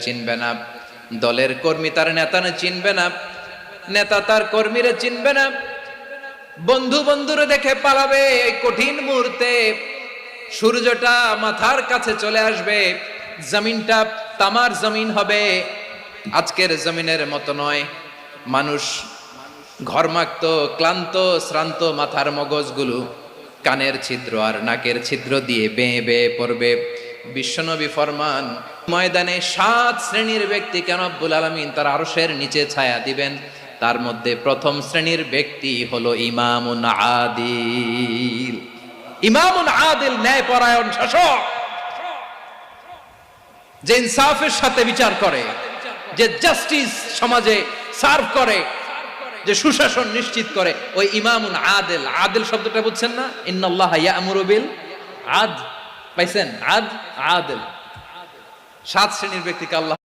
চিনবে না, দলের কর্মী তার নেতা চিনবে না, নেতা তার কর্মীরা চিনবে না, বন্ধু বন্ধুরে দেখে পালাবে। এই কঠিন মুহূর্তে সূর্যটা মাথার কাছে চলে আসবে, জমিনটা তামার জমিন হবে। আজকের জমিনের মতো নয়। মানুষ ঘর্মাক্ত, ক্লান্ত, শ্রান্ত মাথার মগজগুলো কানের ছিদ্র আর নাকের ছিদ্র দিয়ে বেয়ে বেয়ে পড়বে। বিশ্বনবী ফরমান, ময়দানে 7 শ্রেণীর ব্যক্তিকে রব্বুল আলামিন তার আরশের নিচে ছায়া দিবেন। তার মধ্যে প্রথম শ্রেণীর ব্যক্তি হলো ইমামুন আদিল। ইমামুন আদিল, ন্যায়পরায়ণ শাসক, যে ইনসাফের সাথে বিচার করে, যে জাস্টিস সমাজে সার্ভ করে, যে সুশাসন নিশ্চিত করে, ওই ইমামুন আদিল। আদিল শব্দটা বুঝছেন না? ইন্নাল্লাহা ইয়া'মুরু বিল আদল। পাইছেন? আদল, 7 শ্রেণীর ব্যক্তিকে আল্লাহ